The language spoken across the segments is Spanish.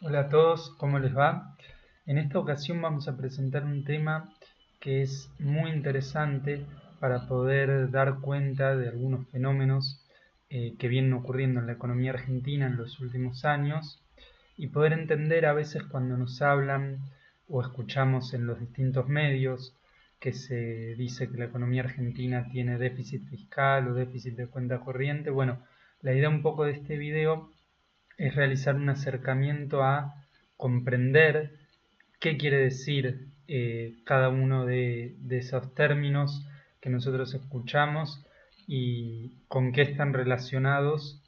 Hola a todos, ¿cómo les va? En esta ocasión vamos a presentar un tema que es muy interesante para poder dar cuenta de algunos fenómenos que vienen ocurriendo en la economía argentina en los últimos años y poder entender a veces cuando nos hablan o escuchamos en los distintos medios que se dice que la economía argentina tiene déficit fiscal o déficit de cuenta corriente. Bueno, la idea un poco de este video es realizar un acercamiento a comprender qué quiere decir cada uno de esos términos que nosotros escuchamos y con qué están relacionados.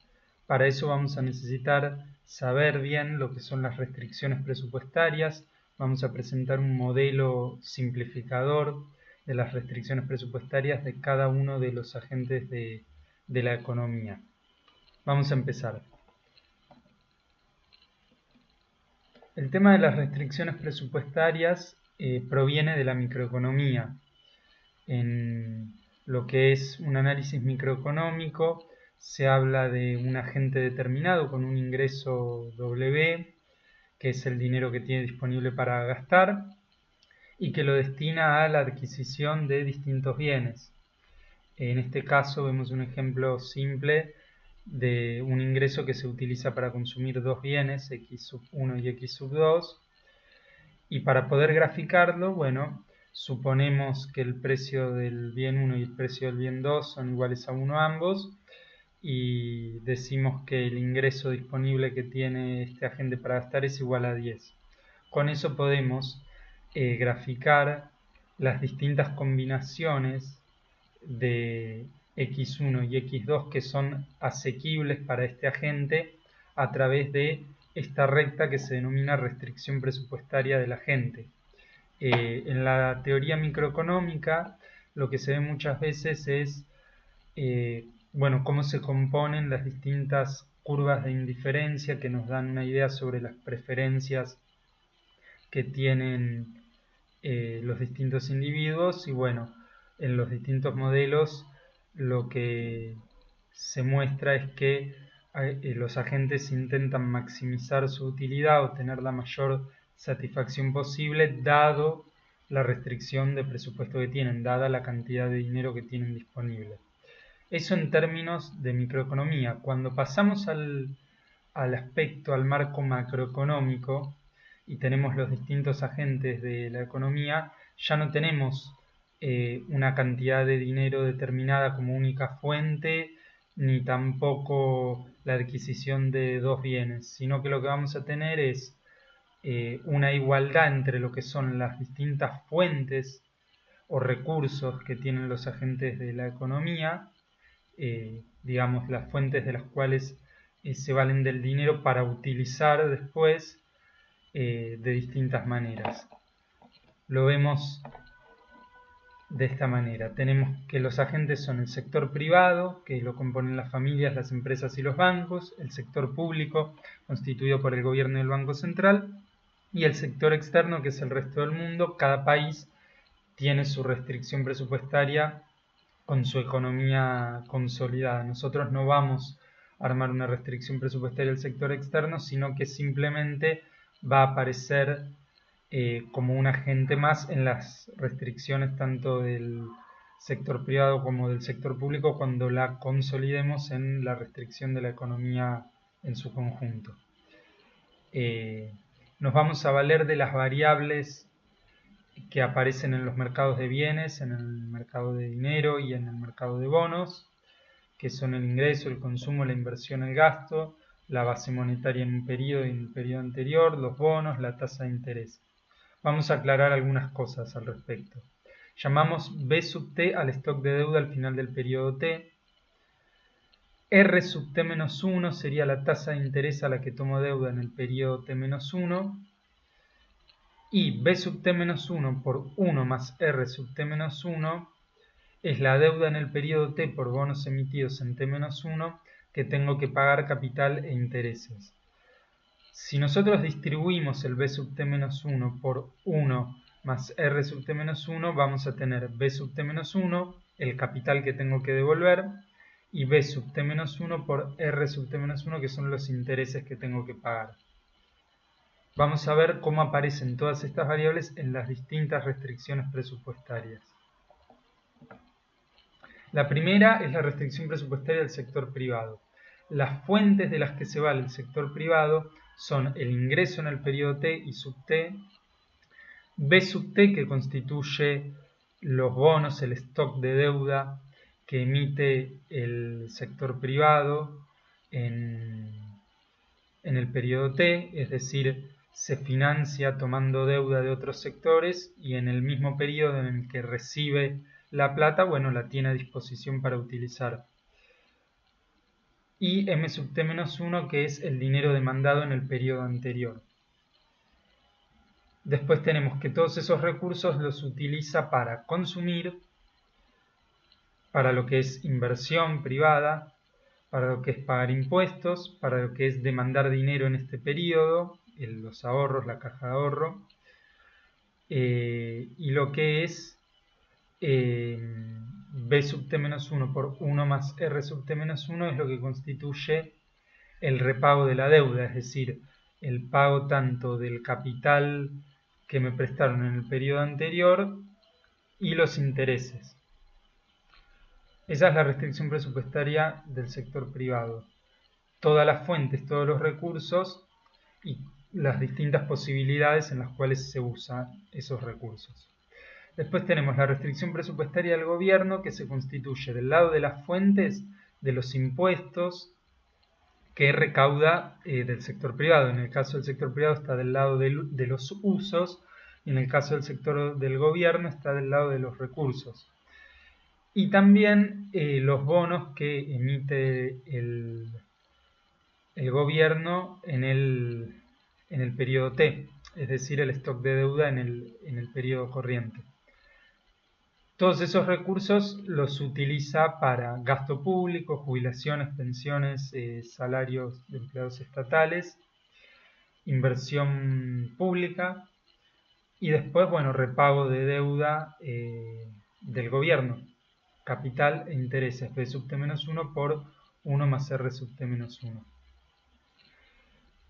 Para eso vamos a necesitar saber bien lo que son las restricciones presupuestarias. Vamos a presentar un modelo simplificador de las restricciones presupuestarias de cada uno de los agentes de la economía. Vamos a empezar. El tema de las restricciones presupuestarias proviene de la microeconomía. En lo que es un análisis microeconómico se habla de un agente determinado con un ingreso W, que es el dinero que tiene disponible para gastar, y que lo destina a la adquisición de distintos bienes. En este caso vemos un ejemplo simple de un ingreso que se utiliza para consumir dos bienes, X sub 1 y X sub 2, y para poder graficarlo, bueno, suponemos que el precio del bien 1 y el precio del bien 2 son iguales a 1 ambos, y decimos que el ingreso disponible que tiene este agente para gastar es igual a 10. Con eso podemos graficar las distintas combinaciones de X1 y X2 que son asequibles para este agente a través de esta recta que se denomina restricción presupuestaria del agente. En la teoría microeconómica lo que se ve muchas veces es cómo se componen las distintas curvas de indiferencia que nos dan una idea sobre las preferencias que tienen los distintos individuos, y bueno, en los distintos modelos lo que se muestra es que los agentes intentan maximizar su utilidad o tener la mayor satisfacción posible dado la restricción de presupuesto que tienen, dada la cantidad de dinero que tienen disponible. Eso en términos de microeconomía. Cuando pasamos al aspecto, al marco macroeconómico, y tenemos los distintos agentes de la economía, ya no tenemos una cantidad de dinero determinada como única fuente, ni tampoco la adquisición de dos bienes, sino que lo que vamos a tener es una igualdad entre lo que son las distintas fuentes o recursos que tienen los agentes de la economía, digamos las fuentes de las cuales se valen del dinero para utilizar después de distintas maneras. Lo vemos de esta manera. Tenemos que los agentes son el sector privado, que lo componen las familias, las empresas y los bancos, el sector público, constituido por el gobierno y el Banco Central, y el sector externo, que es el resto del mundo. Cada país tiene su restricción presupuestaria con su economía consolidada. Nosotros no vamos a armar una restricción presupuestaria del sector externo, sino que simplemente va a aparecer como un agente más en las restricciones tanto del sector privado como del sector público cuando la consolidemos en la restricción de la economía en su conjunto. Nos vamos a valer de las variables que aparecen en los mercados de bienes, en el mercado de dinero y en el mercado de bonos, que son el ingreso, el consumo, la inversión, el gasto, la base monetaria en un periodo y en el periodo anterior, los bonos, la tasa de interés. Vamos a aclarar algunas cosas al respecto. Llamamos B sub T al stock de deuda al final del periodo T. R sub T menos 1 sería la tasa de interés a la que tomo deuda en el periodo T menos 1. Y B sub T menos 1 por 1 más R sub T menos 1 es la deuda en el periodo T por bonos emitidos en T menos 1 que tengo que pagar capital e intereses. Si nosotros distribuimos el B sub T menos 1 por 1 más R sub T menos 1, vamos a tener B sub T menos 1, el capital que tengo que devolver, y B sub T menos 1 por R sub T menos 1, que son los intereses que tengo que pagar. vamos a ver cómo aparecen todas estas variables en las distintas restricciones presupuestarias. La primera es la restricción presupuestaria del sector privado. Las fuentes de las que se vale el sector privado son el ingreso en el periodo T y sub T, B sub T, que constituye los bonos, el stock de deuda que emite el sector privado en el periodo T, es decir, se financia tomando deuda de otros sectores y en el mismo periodo en el que recibe la plata, bueno, la tiene a disposición para utilizar. Y M sub T menos 1, que es el dinero demandado en el periodo anterior. Después tenemos que todos esos recursos los utiliza para consumir, para lo que es inversión privada, para lo que es pagar impuestos, para lo que es demandar dinero en este periodo, los ahorros, la caja de ahorro, y lo que es B sub T menos 1 por 1 más R sub T menos 1 es lo que constituye el repago de la deuda, es decir, el pago tanto del capital que me prestaron en el periodo anterior y los intereses. Esa es la restricción presupuestaria del sector privado. Todas las fuentes, todos los recursos y las distintas posibilidades en las cuales se usan esos recursos. Después tenemos la restricción presupuestaria del gobierno, que se constituye del lado de las fuentes de los impuestos que recauda del sector privado. En el caso del sector privado está del lado de los usos y en el caso del sector del gobierno está del lado de los recursos. Y también los bonos que emite el gobierno en el periodo T, es decir, el stock de deuda en el periodo corriente. Todos esos recursos los utiliza para gasto público, jubilaciones, pensiones, salarios de empleados estatales, inversión pública y después, bueno, repago de deuda del gobierno, capital e intereses, B sub T menos 1 por 1 más R sub T menos 1.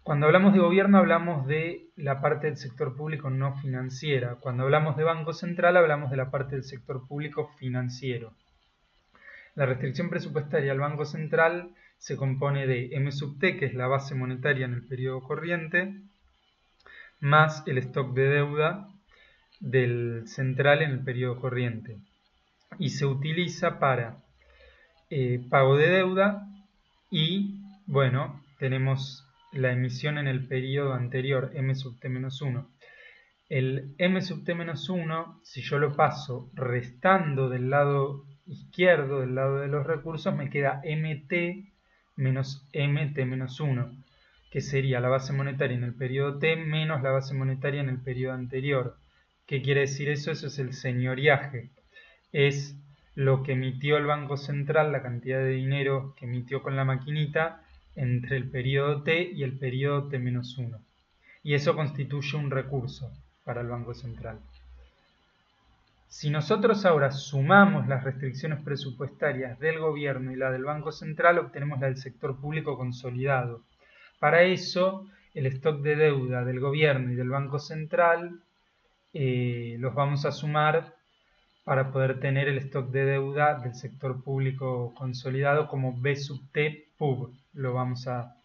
Cuando hablamos de gobierno hablamos de la parte del sector público no financiera. Cuando hablamos de Banco Central hablamos de la parte del sector público financiero. La restricción presupuestaria al Banco Central se compone de M sub T, que es la base monetaria en el periodo corriente, más el stock de deuda del central en el periodo corriente. Y se utiliza para pago de deuda y, bueno, tenemos la emisión en el periodo anterior, M sub T menos 1. El M sub T menos 1, si yo lo paso restando del lado izquierdo, del lado de los recursos, me queda MT menos MT menos 1, que sería la base monetaria en el periodo T menos la base monetaria en el periodo anterior. ¿Qué quiere decir eso? Eso es el señoriaje. Es lo que emitió el Banco Central, la cantidad de dinero que emitió con la maquinita entre el periodo T y el periodo T-1. Y eso constituye un recurso para el Banco Central. Si nosotros ahora sumamos las restricciones presupuestarias del gobierno y la del Banco Central, obtenemos la del sector público consolidado. Para eso, el stock de deuda del gobierno y del Banco Central los vamos a sumar para poder tener el stock de deuda del sector público consolidado como B sub T pub. Lo vamos a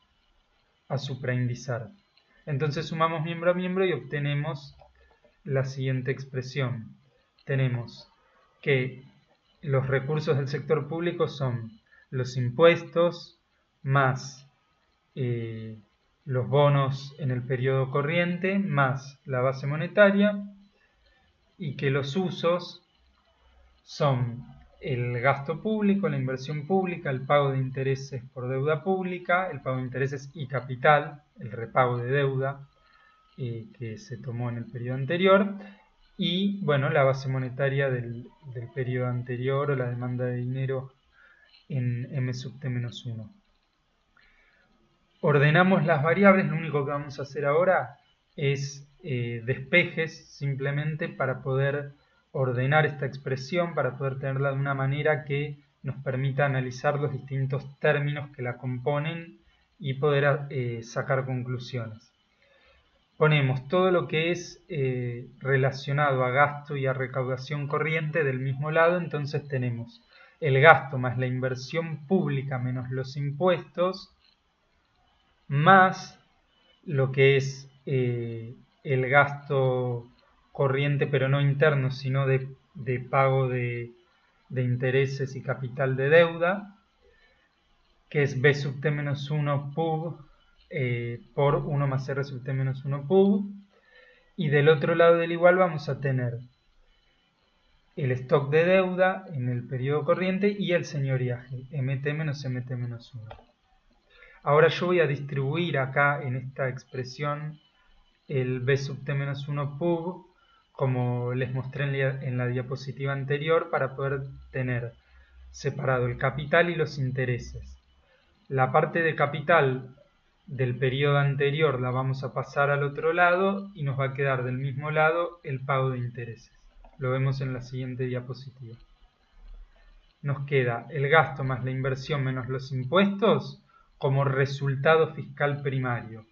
supraindizar. Entonces sumamos miembro a miembro y obtenemos la siguiente expresión. Tenemos que los recursos del sector público son los impuestos más los bonos en el periodo corriente más la base monetaria y que los usos son el gasto público, la inversión pública, el pago de intereses por deuda pública, el pago de intereses y capital, el repago de deuda que se tomó en el periodo anterior y, bueno, la base monetaria del periodo anterior o la demanda de dinero en M sub T-1. Ordenamos las variables, lo único que vamos a hacer ahora es despejes simplemente para poder ordenar esta expresión, para poder tenerla de una manera que nos permita analizar los distintos términos que la componen y poder sacar conclusiones. ponemos todo lo que es relacionado a gasto y a recaudación corriente del mismo lado, entonces tenemos el gasto más la inversión pública menos los impuestos, más lo que es el gasto corriente, pero no interno, sino de pago de intereses y capital de deuda, que es B sub t menos 1 pub por 1 más R sub t menos 1 pub. Y del otro lado del igual vamos a tener el stock de deuda en el periodo corriente y el señoriaje, mt menos mt menos 1. Ahora yo voy a distribuir acá en esta expresión el b sub t menos 1 pub, como les mostré en la diapositiva anterior, para poder tener separado el capital y los intereses. La parte de capital del periodo anterior la vamos a pasar al otro lado y nos va a quedar del mismo lado el pago de intereses. Lo vemos en la siguiente diapositiva. Nos queda el gasto más la inversión menos los impuestos como resultado fiscal primario.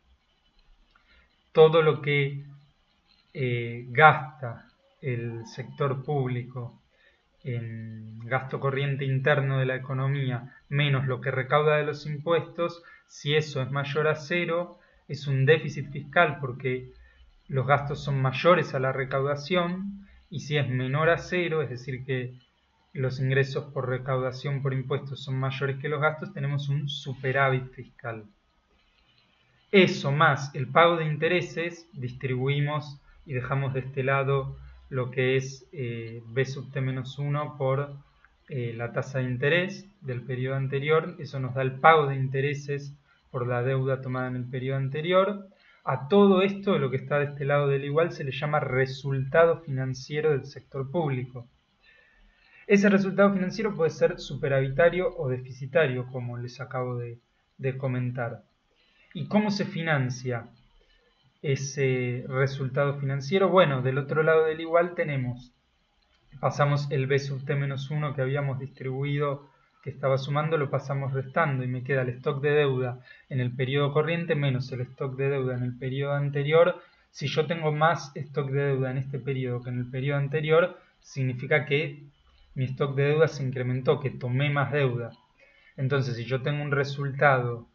Todo lo que gasta el sector público en gasto corriente interno de la economía menos lo que recauda de los impuestos, si eso es mayor a cero, es un déficit fiscal porque los gastos son mayores a la recaudación, y si es menor a cero, es decir que los ingresos por recaudación por impuestos son mayores que los gastos, tenemos un superávit fiscal. Eso más el pago de intereses, distribuimos y dejamos de este lado lo que es b sub t menos 1 por la tasa de interés del periodo anterior. Eso nos da el pago de intereses por la deuda tomada en el periodo anterior. A todo esto, lo que está de este lado del igual, se le llama resultado financiero del sector público. Ese resultado financiero puede ser superavitario o deficitario, como les acabo de comentar. ¿Y cómo se financia ese resultado financiero? Bueno, del otro lado del igual pasamos el b sub t menos 1 que habíamos distribuido, que estaba sumando, lo pasamos restando y me queda el stock de deuda en el periodo corriente menos el stock de deuda en el periodo anterior. Si yo tengo más stock de deuda en este periodo que en el periodo anterior, significa que mi stock de deuda se incrementó, que tomé más deuda. Entonces, si yo tengo un resultado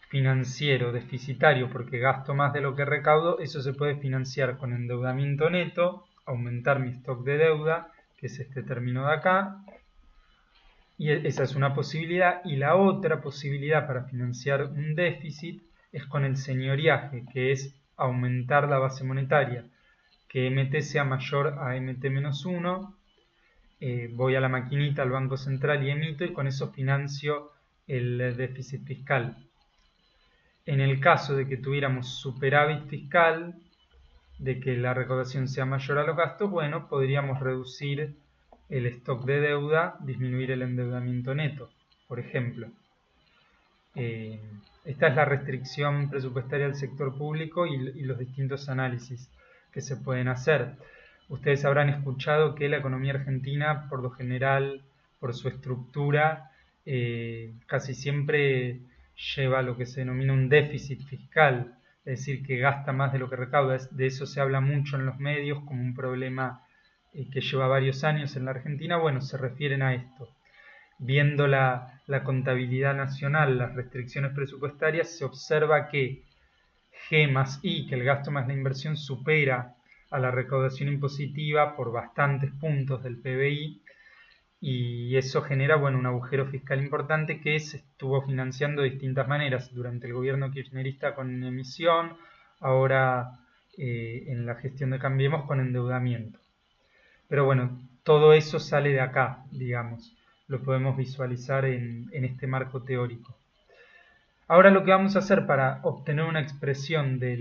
financiero deficitario porque gasto más de lo que recaudo, eso se puede financiar con endeudamiento neto, aumentar mi stock de deuda, que es este término de acá, y esa es una posibilidad. Y la otra posibilidad para financiar un déficit es con el señoriaje, que es aumentar la base monetaria, que mt sea mayor a mt menos 1, voy a la maquinita, al Banco Central y emito, y con eso financio el déficit fiscal. En el caso de que tuviéramos superávit fiscal, de que la recaudación sea mayor a los gastos, bueno, podríamos reducir el stock de deuda, disminuir el endeudamiento neto, por ejemplo. Esta es la restricción presupuestaria del sector público y los distintos análisis que se pueden hacer. Ustedes habrán escuchado que la economía argentina, por lo general, por su estructura, casi siempre lleva lo que se denomina un déficit fiscal, es decir, que gasta más de lo que recauda. De eso se habla mucho en los medios como un problema que lleva varios años en la Argentina. Bueno, se refieren a esto. Viendo la contabilidad nacional, las restricciones presupuestarias, se observa que G más I, que el gasto más la inversión, supera a la recaudación impositiva por bastantes puntos del PBI, y eso genera, bueno, un agujero fiscal importante que se estuvo financiando de distintas maneras durante el gobierno kirchnerista con emisión, ahora en la gestión de Cambiemos con endeudamiento. Pero bueno, todo eso sale de acá, digamos, lo podemos visualizar en este marco teórico. Ahora lo que vamos a hacer para obtener una expresión de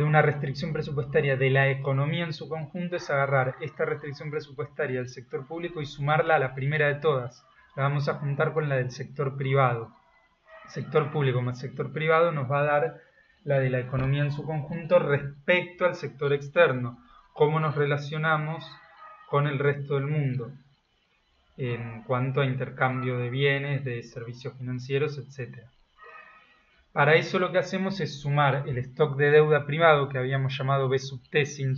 una restricción presupuestaria de la economía en su conjunto es agarrar esta restricción presupuestaria del sector público y sumarla a la primera de todas. La vamos a juntar con la del sector privado. Sector público más sector privado nos va a dar la de la economía en su conjunto respecto al sector externo. Cómo nos relacionamos con el resto del mundo en cuanto a intercambio de bienes, de servicios financieros, etc. Para eso lo que hacemos es sumar el stock de deuda privado que habíamos llamado B sub T sin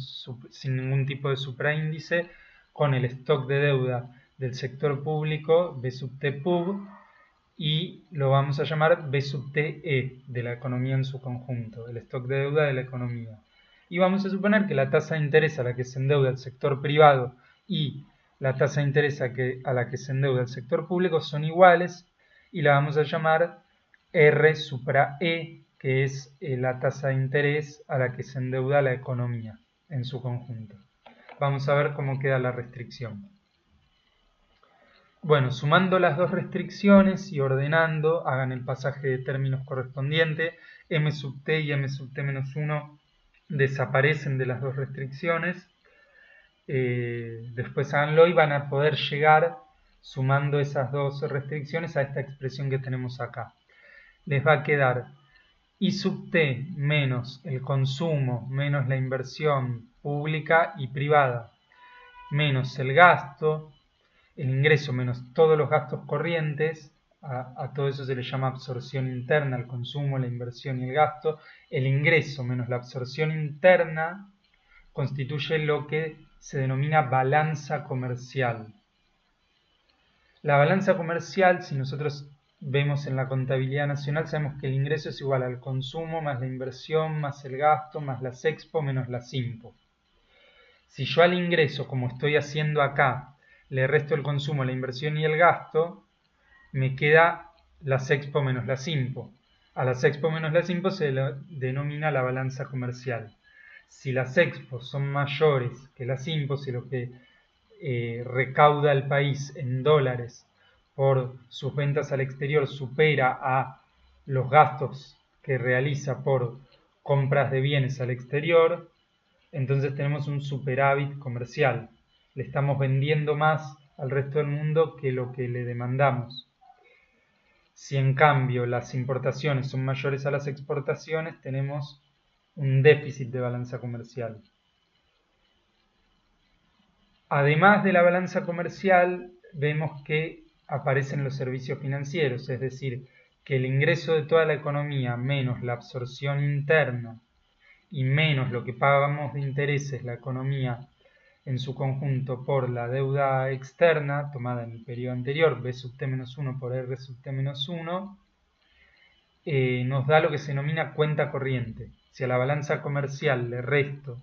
ningún tipo de supraíndice con el stock de deuda del sector público B sub T pub y lo vamos a llamar B sub TE de la economía en su conjunto, el stock de deuda de la economía. Y vamos a suponer que la tasa de interés a la que se endeuda el sector privado y la tasa de interés a la que se endeuda el sector público son iguales y la vamos a llamar R supra E, que es la tasa de interés a la que se endeuda la economía en su conjunto. Vamos a ver cómo queda la restricción. Bueno, sumando las dos restricciones y ordenando, hagan el pasaje de términos correspondiente. M sub t y m sub t menos 1 desaparecen de las dos restricciones. Después háganlo y van a poder llegar, sumando esas dos restricciones, a esta expresión que tenemos acá. Les va a quedar I sub t menos el consumo, menos la inversión pública y privada, menos el gasto, el ingreso menos todos los gastos corrientes, a todo eso se le llama absorción interna, el consumo, la inversión y el gasto. El ingreso menos la absorción interna constituye lo que se denomina balanza comercial. La balanza comercial, si nosotros vemos en la contabilidad nacional, sabemos que el ingreso es igual al consumo más la inversión más el gasto más las expo menos las impo. Si yo al ingreso, como estoy haciendo acá, le resto el consumo, la inversión y el gasto, me queda las expo menos las impo. A las expo menos las impo se le denomina la balanza comercial. Si las expo son mayores que las impo, si lo que recauda el país en dólares por sus ventas al exterior supera a los gastos que realiza por compras de bienes al exterior, entonces tenemos un superávit comercial. Le estamos vendiendo más al resto del mundo que lo que le demandamos. Si en cambio las importaciones son mayores a las exportaciones, tenemos un déficit de balanza comercial. Además de la balanza comercial, vemos que aparecen los servicios financieros, es decir, que el ingreso de toda la economía menos la absorción interna y menos lo que pagamos de intereses la economía en su conjunto por la deuda externa tomada en el periodo anterior, B sub t menos 1 por R sub t menos 1, nos da lo que se denomina cuenta corriente. Si a la balanza comercial le resto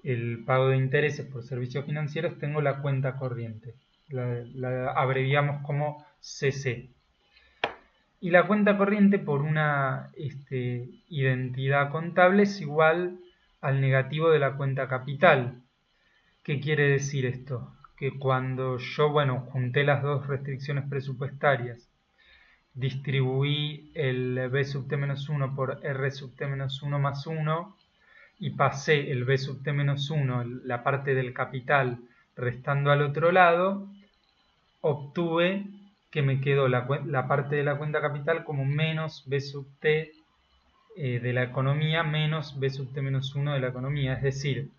el pago de intereses por servicios financieros, tengo la cuenta corriente. La abreviamos como CC. Y la cuenta corriente por una identidad contable es igual al negativo de la cuenta capital. ¿Qué quiere decir esto? Que cuando yo, junté las dos restricciones presupuestarias, distribuí el B sub t menos 1 por R sub t menos 1 más 1 y pasé el B sub t menos 1, la parte del capital, restando al otro lado, obtuve que me quedó la parte de la cuenta capital como menos B sub t de la economía menos B sub t menos 1 de la economía, es decir,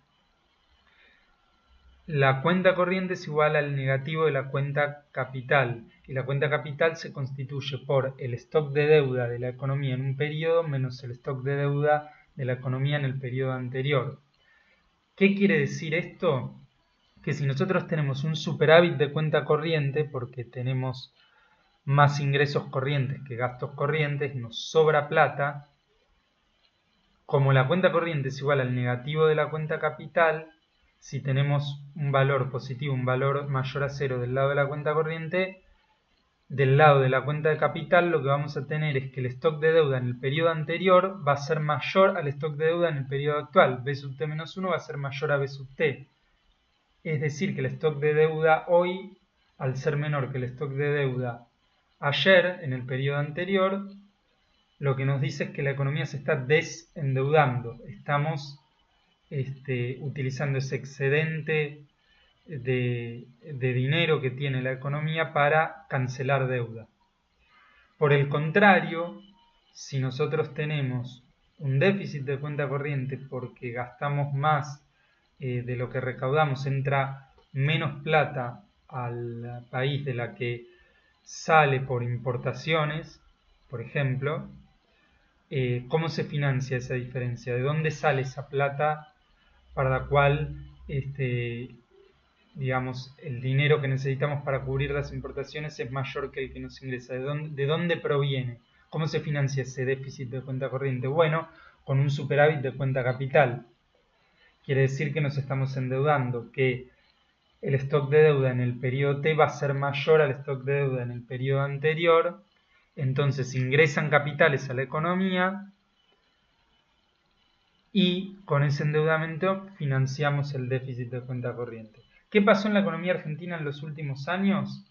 la cuenta corriente es igual al negativo de la cuenta capital, y la cuenta capital se constituye por el stock de deuda de la economía en un periodo menos el stock de deuda de la economía en el periodo anterior. ¿Qué quiere decir esto? Que si nosotros tenemos un superávit de cuenta corriente, porque tenemos más ingresos corrientes que gastos corrientes, nos sobra plata, como la cuenta corriente es igual al negativo de la cuenta capital, si tenemos un valor positivo, un valor mayor a 0 del lado de la cuenta corriente, del lado de la cuenta de capital lo que vamos a tener es que el stock de deuda en el periodo anterior va a ser mayor al stock de deuda en el periodo actual. B sub t menos 1 va a ser mayor a B sub t. Es decir, que el stock de deuda hoy, al ser menor que el stock de deuda ayer, en el periodo anterior, lo que nos dice es que la economía se está desendeudando. Estamos utilizando ese excedente de dinero que tiene la economía para cancelar deuda. Por el contrario, si nosotros tenemos un déficit de cuenta corriente porque gastamos más de lo que recaudamos, entra menos plata al país de la que sale por importaciones, por ejemplo, ¿cómo se financia esa diferencia? ¿De dónde sale esa plata para la cual, digamos, el dinero que necesitamos para cubrir las importaciones es mayor que el que nos ingresa? ¿De dónde proviene? ¿Cómo se financia ese déficit de cuenta corriente? Bueno, con un superávit de cuenta capital. Quiere decir que nos estamos endeudando, que el stock de deuda en el periodo T va a ser mayor al stock de deuda en el periodo anterior. Entonces ingresan capitales a la economía y con ese endeudamiento financiamos el déficit de cuenta corriente. ¿Qué pasó en la economía argentina en los últimos años?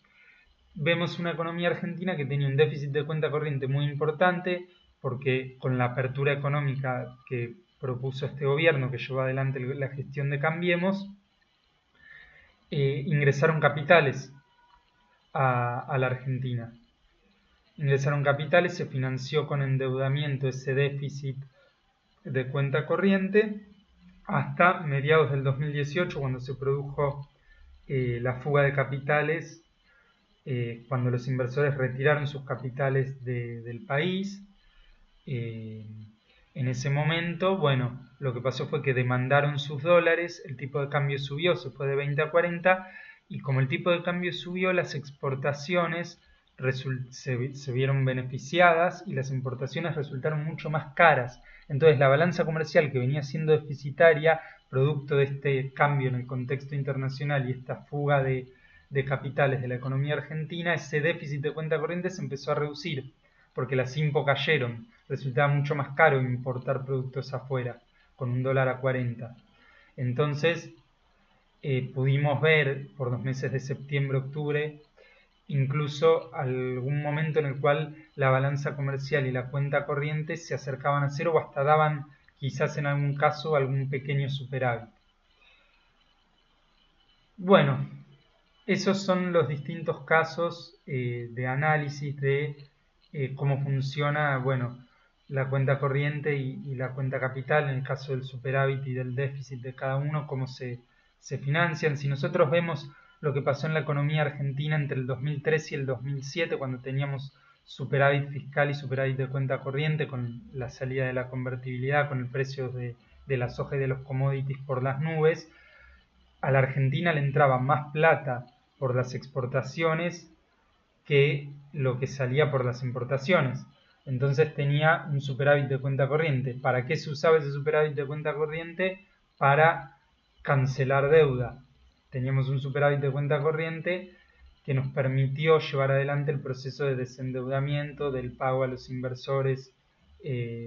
Vemos una economía argentina que tenía un déficit de cuenta corriente muy importante porque con la apertura económica que propuso este gobierno que llevó adelante la gestión de Cambiemos, ingresaron capitales a la Argentina. Ingresaron capitales, se financió con endeudamiento ese déficit de cuenta corriente hasta mediados del 2018, cuando se produjo la fuga de capitales, cuando los inversores retiraron sus capitales del país. En ese momento, bueno, lo que pasó fue que demandaron sus dólares, el tipo de cambio subió, se fue de 20 a 40, y como el tipo de cambio subió, las exportaciones se vieron beneficiadas y las importaciones resultaron mucho más caras. Entonces la balanza comercial, que venía siendo deficitaria, producto de este cambio en el contexto internacional y esta fuga de capitales de la economía argentina, ese déficit de cuenta corriente se empezó a reducir porque las IMPO cayeron. Resultaba mucho más caro importar productos afuera, con un dólar a 40. Entonces pudimos ver por los meses de septiembre-octubre incluso algún momento en el cual la balanza comercial y la cuenta corriente se acercaban a cero o hasta daban quizás en algún caso algún pequeño superávit. Bueno, esos son los distintos casos de análisis de cómo funciona, bueno, la cuenta corriente y la cuenta capital, en el caso del superávit y del déficit de cada uno, cómo se financian. Si nosotros vemos lo que pasó en la economía argentina entre el 2003 y el 2007, cuando teníamos superávit fiscal y superávit de cuenta corriente, con la salida de la convertibilidad, con el precio de la soja y de los commodities por las nubes, a la Argentina le entraba más plata por las exportaciones que lo que salía por las importaciones. Entonces tenía un superávit de cuenta corriente. ¿Para qué se usaba ese superávit de cuenta corriente? Para cancelar deuda. Teníamos un superávit de cuenta corriente que nos permitió llevar adelante el proceso de desendeudamiento, del pago a los inversores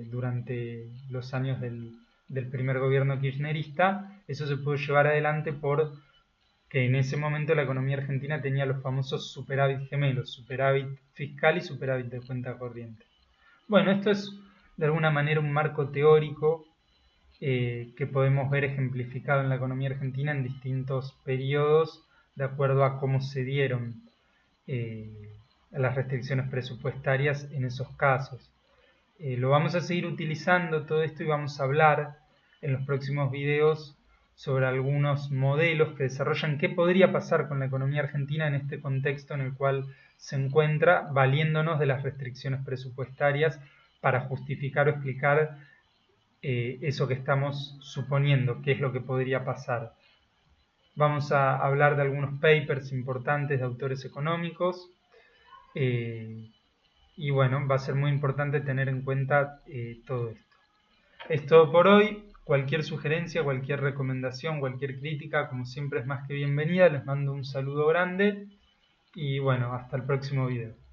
durante los años del primer gobierno kirchnerista. Eso se pudo llevar adelante porque en ese momento la economía argentina tenía los famosos superávit gemelos, superávit fiscal y superávit de cuenta corriente. Bueno, esto es de alguna manera un marco teórico que podemos ver ejemplificado en la economía argentina en distintos periodos de acuerdo a cómo se dieron las restricciones presupuestarias en esos casos. Lo vamos a seguir utilizando todo esto y vamos a hablar en los próximos videos sobre algunos modelos que desarrollan qué podría pasar con la economía argentina en este contexto en el cual se encuentra, valiéndonos de las restricciones presupuestarias para justificar o explicar eso que estamos suponiendo, qué es lo que podría pasar. Vamos a hablar de algunos papers importantes de autores económicos y bueno, va a ser muy importante tener en cuenta todo esto. Es todo por hoy. Cualquier sugerencia, cualquier recomendación, cualquier crítica, como siempre es más que bienvenida. Les mando un saludo grande y bueno, hasta el próximo video.